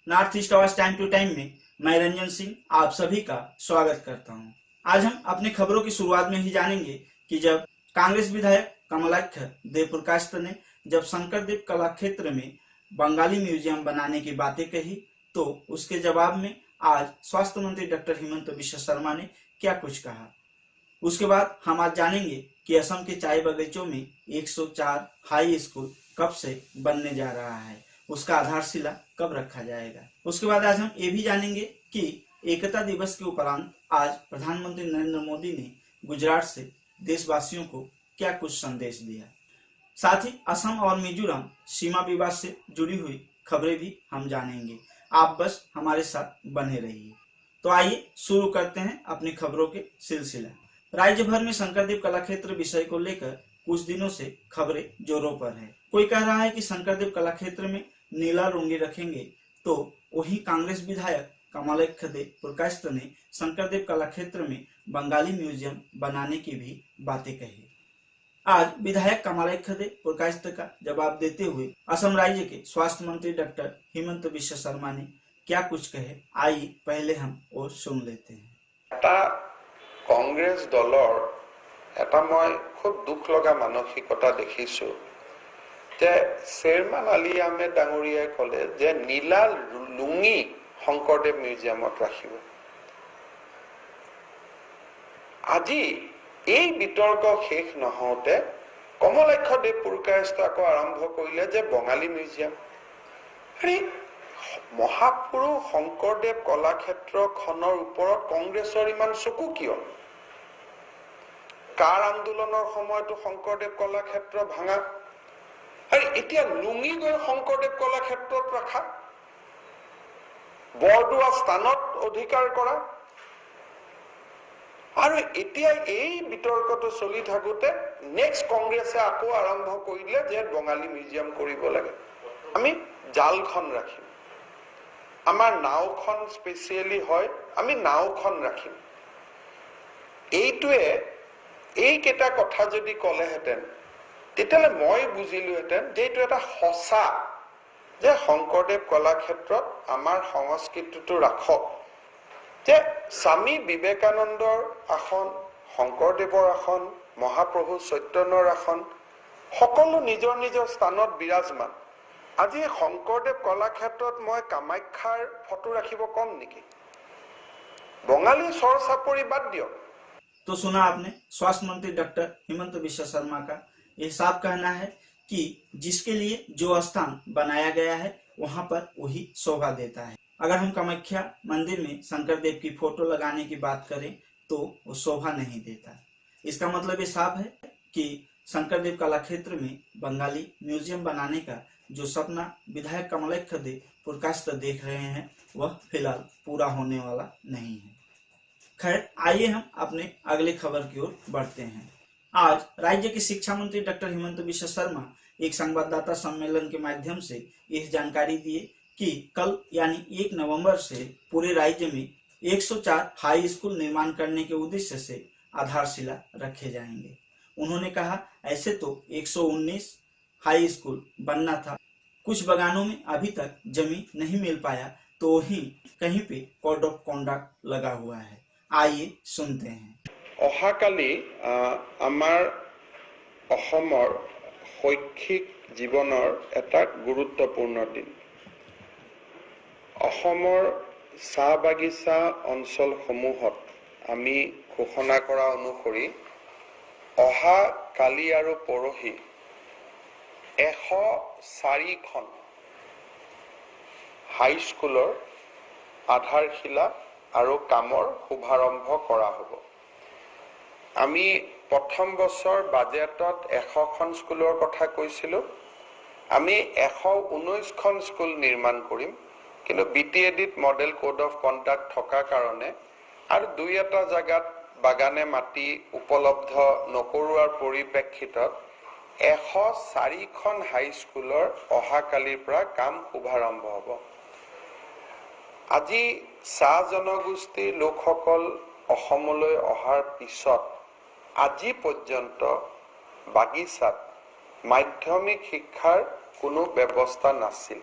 North east आवाज time to time में मैं रंजन सिंह आप सभी का स्वागत करता हूं। आज हम अपनी खबरों की शुरुआत में ही जानेंगे कि जब कांग्रेस विधायक कमलाक्ष देवप्रकाश ने जब शंकरदेव कलाक्षेत्र में बंगाली म्यूजियम बनाने की बातें कही तो उसके जवाब में आज स्वास्थ्य मंत्री डॉक्टर हिमंत बिश्व शर्मा ने क्या कुछ कहा। उसके बाद हम आज जानेंगे कि असम के चाय बगीचों में 104 हाई स्कूल कब से बनने जा रहा है, उसका आधारशिला कब रखा जाएगा। उसके बाद आज हम ये भी जानेंगे कि एकता दिवस के उपरांत आज प्रधानमंत्री नरेंद्र मोदी ने गुजरात से देशवासियों को क्या कुछ संदेश दिया। साथ ही असम और मिजोरम सीमा विवाद से जुड़ी हुई खबरें भी हम जानेंगे। आप बस हमारे साथ बने रहिए। तो आइए शुरू करते हैं अपनी खबरों के सिलसिला। राज्य भर में शंकरदेव कलाक्षेत्र विषय को लेकर कुछ दिनों से खबरें जोरों पर है। कोई कह रहा है कि शंकरदेव कलाक्षेत्र में नीला लुंगी रखेंगे, तो वहीं कांग्रेस विधायक कमलाक्ष देवप्रकाश ने शंकरदेव कलाक्षेत्र में बंगाली म्यूजियम बनाने की भी बातें कही। आज विधायक कमलाक्ष देवप्रकाश का जवाब देते हुए असम राज्य के स्वास्थ्य मंत्री डॉक्टर हिमंत बिश्व शर्मा ने क्या कुछ कहे, आइए पहले हम वो सुन लेते हैं। कांग्रेस दलर এটা মই খুব দুখ লগা মানসিকতা দেখিছো যে চেয়াৰমান আলী আহমেদ ডাঙৰীয়াই ক'লে যে নীলা লুঙি শংকৰদেৱ মিউজিয়ামত ৰাখিব। আজি এই বিতৰ্ক শেষ নহওঁতে কমলাক্ষ দেৱপ্ৰকাশ আকৌ আৰম্ভ কৰিলে যে বঙালী মিউজিয়াম। মহাপুৰুষ শংকৰদেৱ কলাক্ষেত্ৰখনৰ ওপৰত কংগ্ৰেছৰ ইমান চকু কিয়? কাৰ আন্দোলনৰ সময়তো শংকৰদেৱ কলাক্ষেত্ৰ ভাঙা আৰু এতিয়া লুঙি গৈ শংকৰদেৱ কলাক্ষেত্ৰত ৰখা, বৰদোৱা স্থানত অধিকাৰ কৰা। আৰু এতিয়া এই বিতৰ্কটো চলি থাকোতে নেক্সট কংগ্ৰেছে আকৌ আৰম্ভ কৰিলে যে বঙালী মিউজিয়াম কৰিব লাগে। আমি জালখন ৰাখিম, আমাৰ নাওখন স্পেচিয়েলি হয়, আমি নাওখন ৰাখিম। এইটোৱে এইকেইটা কথা যদি ক'লেহেঁতেন তেতিয়াহ'লে মই বুজিলোহেঁতেন যে এইটো এটা সঁচা যে শংকৰদেৱ কলাক্ষেত্ৰত আমাৰ সংস্কৃতিটো ৰাখক, যে স্বামী বিবেকানন্দৰ আসন, শংকৰদেৱৰ আসন, মহাপ্ৰভু চৈতন্যৰ আসন সকলো নিজৰ নিজৰ স্থানত বিৰাজমান। আজি শংকৰদেৱ কলাক্ষেত্ৰত মই কামাখ্যাৰ ফটো ৰাখিব কম নেকি? বঙালী চৰ চাপৰি বাদ দিয়ক। तो सुना आपने स्वास्थ्य मंत्री डॉक्टर हिमंत बिश्व शर्मा का यह साफ कहना है कि जिसके लिए जो स्थान बनाया गया है वहां पर वही शोभा देता है। अगर हम कामाख्या मंदिर में शंकरदेव की फोटो लगाने की बात करें तो वो शोभा नहीं देता। इसका मतलब ये साफ है कि शंकरदेव कलाक्षेत्र में बंगाली म्यूजियम बनाने का जो सपना विधायक कमलाक्ष देवप्रकाश देख रहे हैं वह फिलहाल पूरा होने वाला नहीं है। खैर, आइए हम अपने अगले खबर की ओर बढ़ते हैं। आज राज्य के शिक्षा मंत्री डॉक्टर हिमंत बिश्व शर्मा एक संवाददाता सम्मेलन के माध्यम से यह जानकारी दिए कि कल यानी 1 नवंबर से पूरे राज्य में 104 हाई स्कूल निर्माण करने के उद्देश्य से आधारशिला रखे जाएंगे। उन्होंने कहा ऐसे तो 119 हाई स्कूल बनना था, कुछ बगानों में अभी तक जमीन नहीं मिल पाया, तो वहीं कहीं पे कोड ऑफ कॉन्डक्ट लगा हुआ है। आइए सुनते हैं। অহাকালি আমাৰ অসমৰ শৈক্ষিক জীৱনৰ এটা গুৰুত্বপূৰ্ণ দিন। অসমৰ চাহ বাগিচা অঞ্চলসমূহত আমি ঘোষণা কৰা অনুসৰি অহা কালি আৰু পৰহি 104খন হাই স্কুলৰ আধাৰশিলা আৰু কামৰ শুভাৰম্ভ কৰা হ'ব। আমি প্ৰথম বছৰ বাজেটত 100খন স্কুলৰ কথা কৈছিলোঁ। আমি 119খন স্কুল নিৰ্মাণ কৰিম, কিন্তু বিটিএডিত মডেল কোড অফ কণ্ডাক্ট থকাৰ কাৰণে আৰু দুই এটা জাগাত বাগানে মাটি উপলব্ধ নকৰোৱাৰ পৰিপ্ৰেক্ষিতত 104খন হাই স্কুলৰ অহাকালিৰ পৰা কাম শুভাৰম্ভ হ'ব। আজি চাহ জনগোষ্ঠীৰ লোকসকল অসমলৈ অহাৰ পিছত আজি পৰ্যন্ত বাগিচাত মাধ্যমিক শিক্ষাৰ কোনো ব্যৱস্থা নাছিল।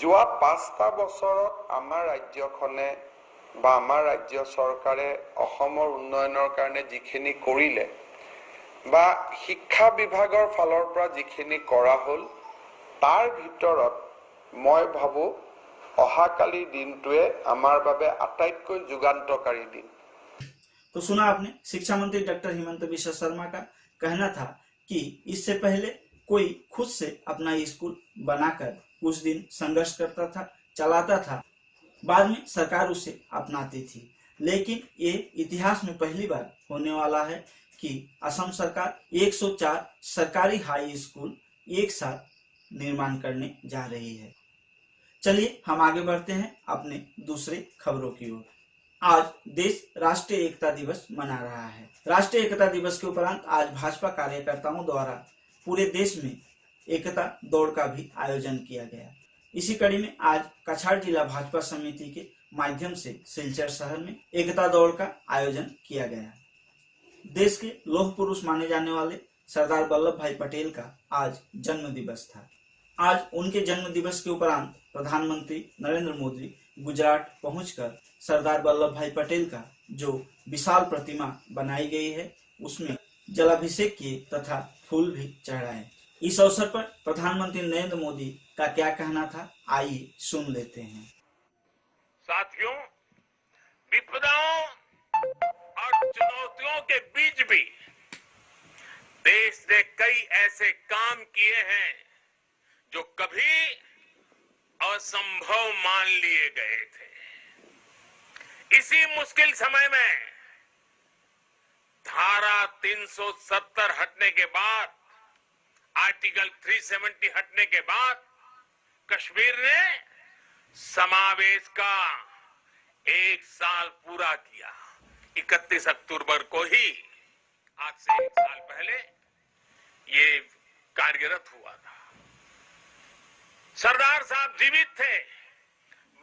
যোৱা 5টা বছৰত আমাৰ ৰাজ্যখনে বা আমাৰ ৰাজ্য চৰকাৰে অসমৰ উন্নয়নৰ কাৰণে যিখিনি কৰিলে বা শিক্ষা বিভাগৰ ফালৰ পৰা যিখিনি কৰা হ'ল তাৰ ভিতৰত মই ভাবো অহাকালি দিনটোৱে আমাৰ বাবে আটাইতকৈ যুগান্তকাৰী দিন। तो सुना आपने शिक्षा मंत्री डॉक्टर हिमंत बिश्व शर्मा का कहना था कि इससे पहले कोई खुद से अपना स्कूल बनाकर कुछ दिन संघर्ष करता था, चलाता था, बाद में सरकार उसे अपनाती थी। लेकिन ये इतिहास में पहली बार होने वाला है कि असम सरकार 104 सरकारी हाई स्कूल एक साथ निर्माण करने जा रही है। चलिए हम आगे बढ़ते हैं अपने दूसरे खबरों की ओर। आज देश राष्ट्रीय एकता दिवस मना रहा है। राष्ट्रीय एकता दिवस के उपरांत आज भाजपा कार्यकर्ताओं द्वारा पूरे देश में एकता दौड़ का भी आयोजन किया गया। इसी कड़ी में आज कछाड़ जिला भाजपा समिति के माध्यम से सिलचर शहर में एकता दौड़ का आयोजन किया गया। देश के लौह पुरुष माने जाने वाले सरदार वल्लभ भाई पटेल का आज जन्म दिवस था। आज उनके जन्म दिवस के उपरांत प्रधानमंत्री नरेंद्र मोदी गुजरात पहुंचकर सरदार वल्लभ भाई पटेल का जो विशाल प्रतिमा बनाई गई है उसमें जलाभिषेक किए तथा फूल भी चढ़ाए। इस अवसर पर प्रधानमंत्री नरेंद्र मोदी का क्या कहना था, आइए सुन लेते हैं। साथियों, विपदाओं और चुनौतियों के बीच भी देश ने कई ऐसे काम किए हैं जो कभी असंभव मान लिए गए थे। इसी मुश्किल समय में धारा 370 हटने के बाद, आर्टिकल 370 हटने के बाद कश्मीर ने समावेश का 1 साल पूरा किया। 31 अक्टूबर को ही आज से 1 साल पहले ये कार्यरत हुआ था। सरदार साहब जीवित थे,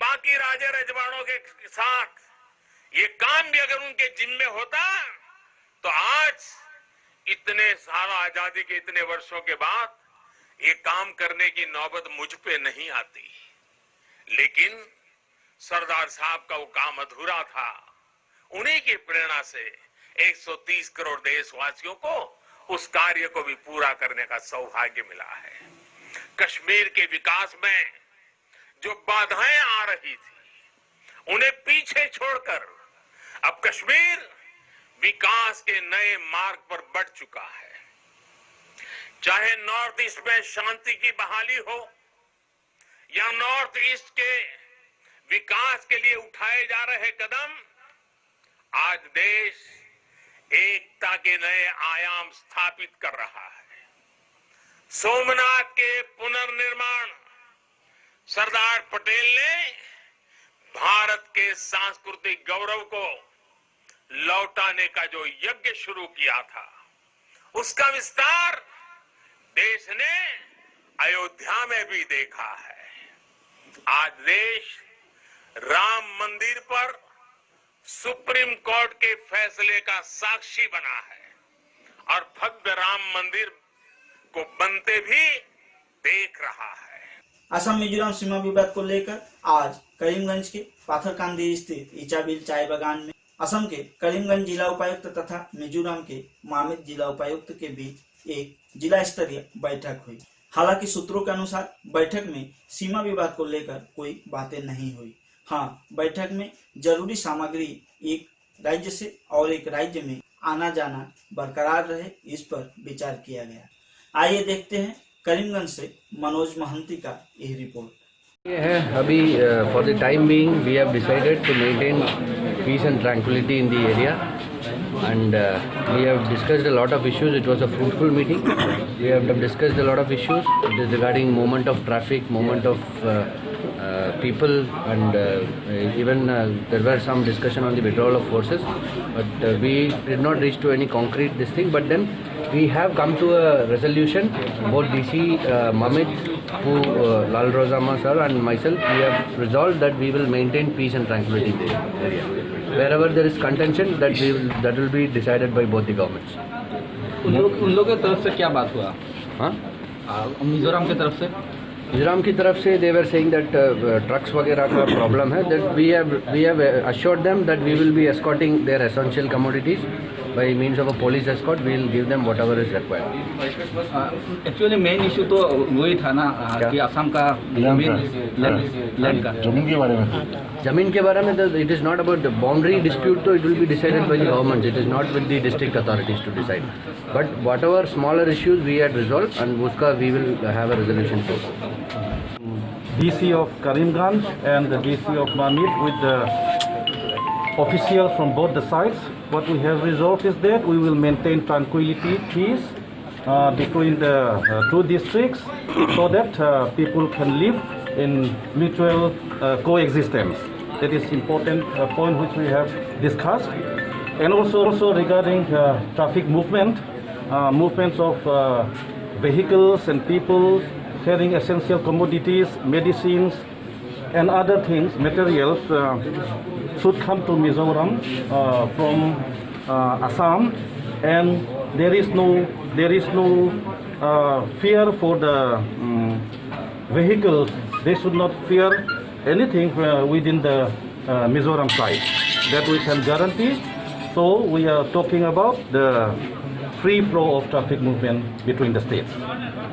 बाकी राजे रजवाड़ों के साथ ये काम भी अगर उनके जिम्मे होता तो आज इतने साल आजादी के इतने वर्षों के बाद ये काम करने की नौबत मुझ पे नहीं आती। लेकिन सरदार साहब का वो काम अधूरा था। उन्हीं की प्रेरणा से 130 करोड़ देशवासियों को उस कार्य को भी पूरा करने का सौभाग्य मिला है। कश्मीर के विकास में जो बाधाएं आ रही थी उन्हें पीछे छोड़कर अब कश्मीर विकास के नए मार्ग पर बढ़ चुका है। चाहे नॉर्थ ईस्ट में शांति की बहाली हो या नॉर्थ ईस्ट के विकास के लिए उठाए जा रहे कदम, आज देश एकता के नए आयाम स्थापित कर रहा है। सोमनाथ के पुनर्निर्माण सरदार पटेल ने भारत के सांस्कृतिक गौरव को लौटाने का जो यज्ञ शुरू किया था, उसका विस्तार देश ने अयोध्या में भी देखा है। आज देश राम मंदिर पर सुप्रीम कोर्ट के फैसले का साक्षी बना है और भव्य राम मंदिर को बनते भी देख रहा है। असम मिजोरम सीमा विवाद को लेकर आज करीमगंज के पाथरकांदी स्थित इचाबिल चाय बागान में असम के करीमगंज जिला उपायुक्त तथा मिजोरम के मामित जिला उपायुक्त के बीच एक जिला स्तरीय बैठक हुई। हालांकि सूत्रों के अनुसार बैठक में सीमा विवाद को लेकर कोई बातें नहीं हुई। हाँ, बैठक में जरूरी सामग्री एक राज्य से और एक राज्य में आना जाना बरकरार रहे, इस पर विचार किया गया। आइए देखते हैं करीमगंज से मनोज महंती का यह रिपोर्ट। ये है अभी for the time being we have decided to maintain peace and tranquillity in the area and we have discussed a lot of issues. It was a fruitful meeting. We have discussed a lot of issues. It is regarding movement of traffic, movement of people, and even there were some discussion on the withdrawal of forces, but we did not reach to any concrete this thing. But then we have come to a resolution. Both DC Mamit, who Lal Rozama sir and myself, we have resolved that we will maintain peace and tranquility in the area. Wherever there is contention, that will be decided by both the governments. उन लोग की तरफ से क्या बात हुआ? हाँ, मिजोरम की तरफ से मिजोरम की तरफ से they were saying that trucks वगैरह का प्रॉब्लम है, that we have assured them that we will be escorting their essential commodities by means of a police escort. We will give them whatever is required. Actually main issue तो वही था ना कि असम का land का जमीन के बारे में जमीन के बारे में it is not about the boundary dispute, so it will be decided by the government. It is not with the district authorities to decide. But whatever smaller issues we had resolved, and uska we will have a resolution for. DC of Karimganj and the DC of Mamit with the officials from both the sides. What we have resolved is that we will maintain tranquility, peace between the two districts so that people can live in mutual coexistence. That is important point which we have discussed. And also regarding traffic movement, movements of vehicles and people carrying essential commodities, medicines, and other things, materials should come to Mizoram from Assam, and there is no fear for the vehicles. They should not fear anything within the Mizoram side. That we can guarantee. So we are talking about the free flow of traffic movement between the states.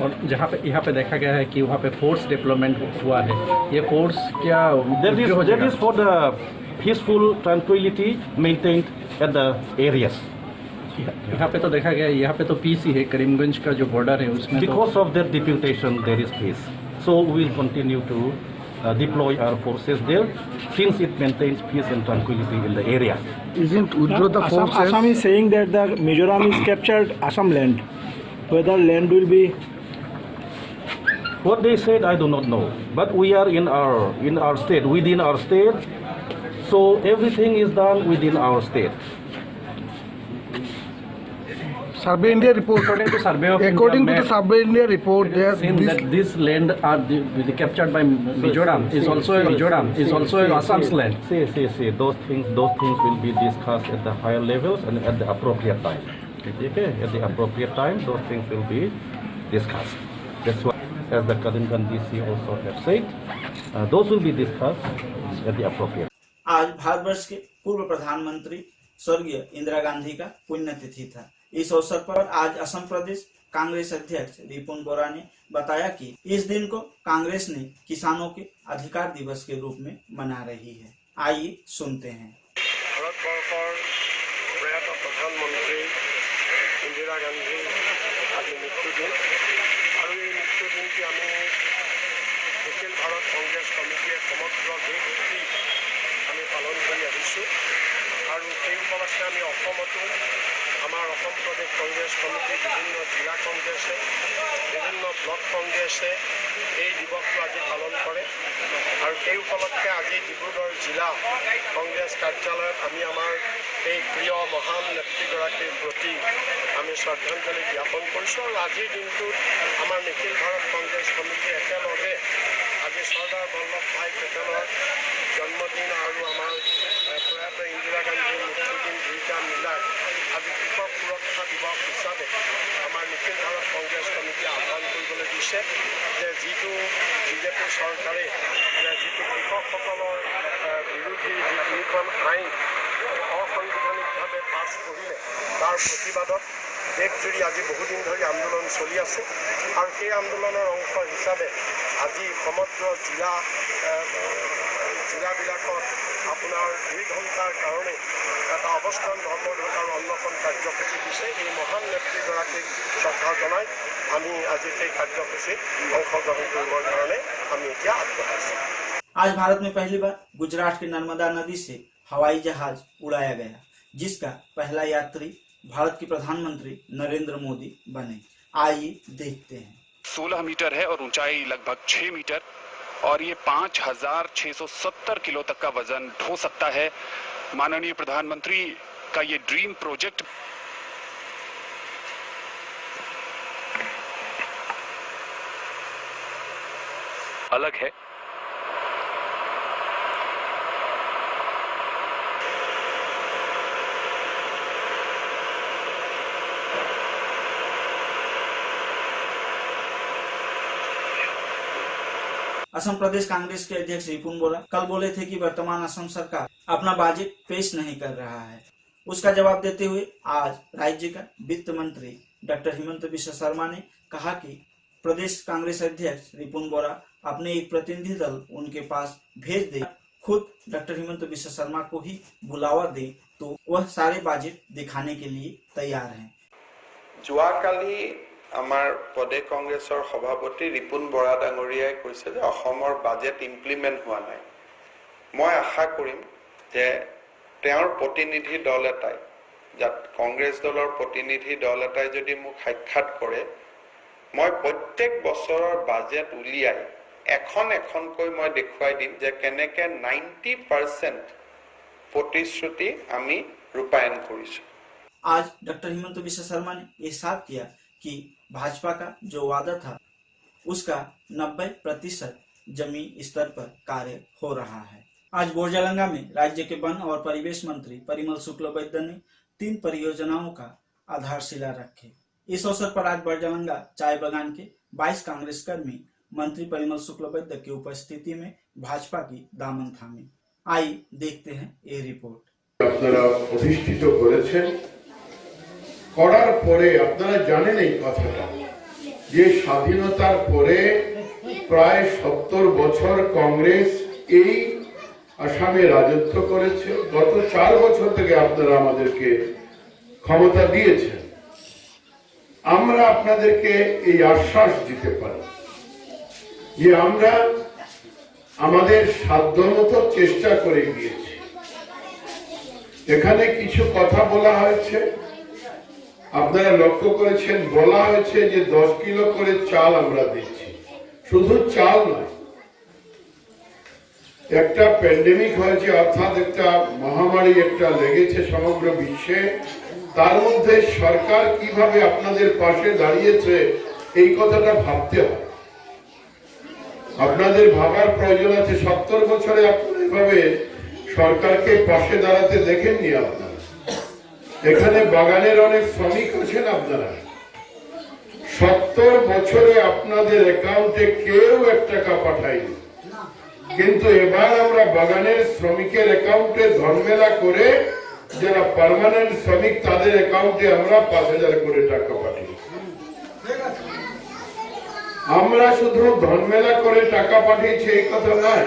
और जहाँ पे यहाँ पे देखा गया है कि वहाँ पे फोर्स डेवलपमेंट हुआ है, ये फोर्स क्या That is for the peaceful tranquility maintained at the areas. यहाँ पे तो देखा गया है, यहाँ पे तो पीस ही है, करीमगंज का जो बॉर्डर है उसमें Because of their deputation, there is peace. So we will continue to deploy our forces there, since it maintains peace and tranquility in the area. Isn't Udro the forces? Assam is saying that the Mizoram is captured Assam land. Whether land will be What they said, I do not know. But we are in our state, within our state. So everything is done within our state. Survey India report. According to the Survey India report, there that this land are captured by Mizoram is also Assam's land. See. Those things will be discussed at the higher levels and at the appropriate time. Okay? At the appropriate time, those things will be discussed. That's why, as the Karimganj DC also have said, those will be discussed at the appropriate. आज भारतवर्ष के पूर्व प्रधानमंत्री स्वर्गीय इंदिरा गांधी का पुण्यतिथि था। इस अवसर पर आज असम प्रदेश कांग्रेस अध्यक्ष रिपुन बोरा ने बताया कि इस दिन को कांग्रेस ने किसानों के अधिकार दिवस के रूप में मना रही है। आइए सुनते हैं। ভাৰতবৰ্ষৰ প্ৰয়াত প্ৰধানমন্ত্ৰী ইন্দিৰা গান্ধী আজি মৃত্যুদিন আৰু এই মৃত্যুদিনটি আমি নিখিল ভাৰত কংগ্ৰেছ কমিটিয়ে সমগ্ৰ দেশব্যাপী আমি পালন কৰি আহিছোঁ আৰু সেই উপলক্ষে আমি অসমতো আমাৰ অসম প্ৰদেশ কংগ্ৰেছ কমিটি বিভিন্ন জিলা কংগ্ৰেছে বিভিন্ন ব্লক কংগ্ৰেছে এই দিৱসটো আজি পালন কৰে আৰু সেই উপলক্ষে আজি ডিব্ৰুগড় জিলা কংগ্ৰেছ কাৰ্যালয়ত আমি আমাৰ এই প্ৰিয় মহান নেত্ৰীগৰাকীৰ প্ৰতি আমি শ্ৰদ্ধাঞ্জলি জ্ঞাপন কৰিছোঁ আৰু আজিৰ দিনটোত আমাৰ নিখিল ভাৰত কংগ্ৰেছ কমিটি একেলগে আজি চৰ্দাৰ বল্লভভাই পেটেলৰ জন্মদিন আৰু আমাৰ প্ৰয়াত ইন্দিৰা গান্ধীৰ মৃত্যুদিন দুইটা মিলাই আজি কৃষক সুৰক্ষা দিৱস হিচাপে আমাৰ নিখিল ভাৰত কংগ্ৰেছ কমিটিয়ে আহ্বান কৰিবলৈ দিছে যে যিটো বিজেপি চৰকাৰে যিটো কৃষকসকলৰ বিৰোধী যি তিনিখন আইন অসাংবিধানিকভাৱে পাছ কৰিলে তাৰ প্ৰতিবাদত দেশজুৰি আজি বহুদিন ধৰি আন্দোলন চলি আছে আৰু সেই আন্দোলনৰ অংশ হিচাপে আজি সমগ্ৰ জিলাবিলাকত আপোনাৰ 2 ঘণ্টাৰ কাৰণে এটা অৱস্থান ধৰ্মঘট আৰু অন্বেষণ কাৰ্যসূচী দিছে। এই মহান নেত্ৰীগৰাকীক শ্ৰদ্ধা জনাই আমি আজি সেই কাৰ্যসূচীত অংশগ্ৰহণ কৰিবৰ কাৰণে আমি এতিয়া আগবাঢ়িছোঁ। आज भारत में पहली बार गुजरात के नर्मदा नदी से हवाई जहाज उड़ाया गया, जिसका पहला यात्री भारत के प्रधानमंत्री नरेंद्र मोदी बने। आइए देखते हैं। 16 मीटर है और ऊंचाई लगभग 6 मीटर और ये 5670 किलो तक का वजन ढो सकता है। माननीय प्रधानमंत्री का ये ड्रीम प्रोजेक्ट अलग है। असम प्रदेश कांग्रेस के अध्यक्ष रिपुन बोरा कल बोले थे कि वर्तमान असम सरकार अपना बजट पेश नहीं कर रहा है। उसका जवाब देते हुए आज राज्य का वित्त मंत्री डॉक्टर हिमंत बिश्व शर्मा ने कहा कि प्रदेश कांग्रेस अध्यक्ष रिपुन बोरा अपने एक प्रतिनिधि दल उनके पास भेज दे, खुद डॉक्टर हिमंत बिश्व शर्मा को ही बुलावा दे तो वह सारे बजट दिखाने के लिए तैयार हैं। যোৱাকালি আমাৰ প্ৰদেশ কংগ্ৰেছৰ সভাপতি ৰিপুন বৰা ডাঙৰীয়াই কৈছে যে অসমৰ বাজেট ইমপ্লিমেণ্ট হোৱা নাই। মই আশা কৰিম যে তেওঁৰ প্ৰতিনিধি দল এটাই কংগ্ৰেছ দলৰ প্ৰতিনিধি দল এটাই যদি মোক সাক্ষাৎ কৰে, মই প্ৰত্যেক বছৰৰ বাজেট উলিয়াই এখন এখনকৈ মই দেখুৱাই দিম যে কেনেকৈ 90% প্ৰতিশ্ৰুতি আমি ৰূপায়ণ কৰিছোঁ। आज डॉक्टर हिमंत बिश्व शर्मा ने यह साफ किया कि भाजपा का जो वादा था उसका 90% जमीन स्तर पर कार्य हो रहा है। आज बोरजालंगा में राज्य के वन और परिवेश मंत्री परिमल शुक्लबैद्य ने 3 परियोजनाओं का आधारशिला रखे। इस अवसर पर आज बोरजालंगा चाय बागान के 22 कांग्रेस कर्मी मंत्री परिमल शुक्लबैद्य की उपस्थिति में भाजपा की दामन थामे। आई देखते हैं ये रिपोर्ट। আপনারা অধিষ্ঠিত করেছেন করার পরে আপনারা জানেন এই কথাটা যে স্বাধীনতার পরে প্রায় 70 বছর কংগ্রেস এই আসামে রাজত্ব করেছে। গত 4 বছর থেকে আপনারা আমাদেরকে ক্ষমতা দিয়েছেন। আমরা আপনাদেরকে এই আশ্বাস দিতে পারি যে আমরা আমাদের সাধ্যমতো চেষ্টা করে গিয়েছি। এখানে কিছু কথা বলা হয়েছে, আপনারা লক্ষ্য করেছেন, বলা হয়েছে যে 10 কিলো করে চাল আমরা দিচ্ছি। শুধু চাল নয়, একটা প্যান্ডেমিক হয়েছে, অর্থাৎ একটা মহামারী একটা লেগেছে সমগ্র বিশ্বে। তার মধ্যে সরকার কিভাবে আপনাদের পাশে দাঁড়িয়েছে এই কথাটা ভাবতে হয়। আপনাদের ভাবার প্রয়োজন আছে। 70 বছরে আপনারা এভাবে সরকারকে পাশে দাঁড়াতে দেখেননি। আপনারা এখানে বাগানের অনেক শ্রমিক আছেন, আপনারা 70 বছরে আপনাদের অ্যাকাউন্টে কেউ 1 টাকা পাঠায়নি, কিন্তু এবার আমরা বাগানের শ্রমিকের অ্যাকাউন্টে ধনমেলা করে যারা পার্মানেন্ট শ্রমিক তাদের অ্যাকাউন্টে আমরা 5000 করে টাকা পাঠিয়েছি। আমরা শুধু ধনমেলা করে টাকা পাঠিয়েছি এই কথা নয়,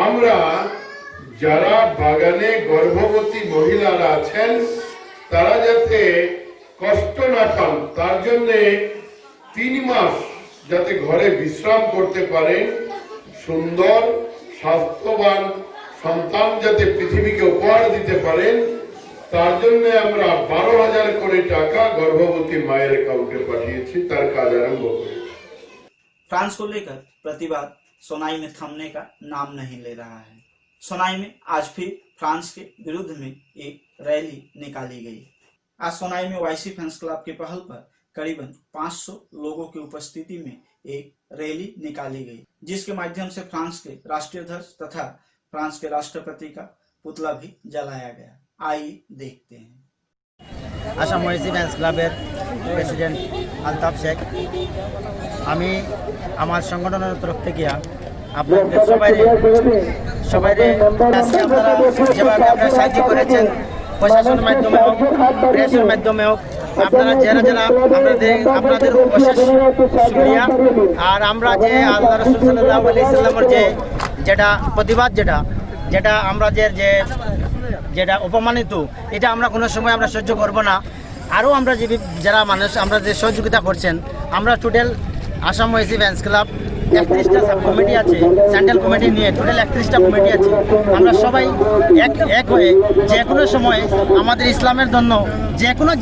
আমরা যারা বাগানে গর্ভবতী মহিলারা আছেন তারা যাতে কষ্ট না পান তার জন্য 3 মাস যাতে ঘরে বিশ্রাম করতে পারেন, সুন্দর স্বাস্থ্যবান সন্তান যাতে পৃথিবীকে উপহার দিতে পারেন, তার জন্য আমরা 12,000 করে টাকা গর্ভবতী মায়ের অ্যাকাউন্টে পাঠিয়েছি। তার কাজ আরম্ভ করেছি। फ्रांस को लेकर प्रतिवाद सोनाई में थमने का नाम नहीं ले रहा है। सोनाई में आज फिर फ्रांस के विरुद्ध में एक रैली निकाली गई। आज सोनाई में वाईसी फैंस क्लब के पहल पर करीबन 500 लोगों की उपस्थिति में एक रैली निकाली गई, जिसके माध्यम से फ्रांस के राष्ट्रीय ध्वज तथा फ्रांस के राष्ट्रपति का पुतला भी जलाया गया। आइए देखते हैं। आसाम वाईसी फैंस क्लाबर प्रेसिडेंट আলতাফ শেখ, আমি আমার সংগঠনের তরফ থেকে আপনাদের সবাইরে আজকে আপনারা যেভাবে আপনারা সাহায্য করেছেন প্রশাসনের মাধ্যমে হোক, প্রেসের মাধ্যমে হোক, আপনারা যারা আপনাদের অশেষ শুকরিয়া। আর আমরা যে আল্লাহ রাসূল সাল্লাল্লাহু আলাইহি সাল্লামের যেটা প্রতিবাদ যেটা আমরা যেটা অপমানিত, এটা আমরা কোনো সময় আমরা সহ্য করব না। আরও আমরা যারা মানুষ আমরা যে সহযোগিতা করছেন, আমরা টোটাল আসাম ওয়াইসি ফ্যান্স ক্লাব 31টা সাব কমিটি আছে, সেন্ট্রাল কমিটি নিয়ে টোটাল 31টা কমিটি আছে। আমরা সবাই এক হয়ে যে কোনো সময় আমাদের ইসলামের জন্য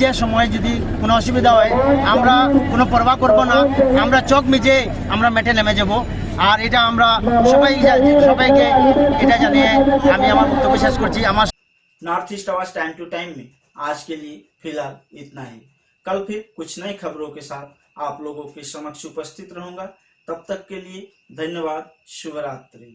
যে সময় যদি কোনো অসুবিধা হয় আমরা কোনো পরোয়া করব না, আমরা চোখ মিজে আমরা মেটে নেমে যাব। আর এটা আমরা সবাইকে এটা জানিয়ে আমি আমার বক্তব্য শেষ করছি। আমার नॉर्थ ईस्ट आवाज टाइम टू टाइम में आज के लिए फिलहाल इतना ही। कल फिर कुछ नई खबरों के साथ आप लोगों के समक्ष उपस्थित रहूंगा। तब तक के लिए धन्यवाद। शुभ रात्रि।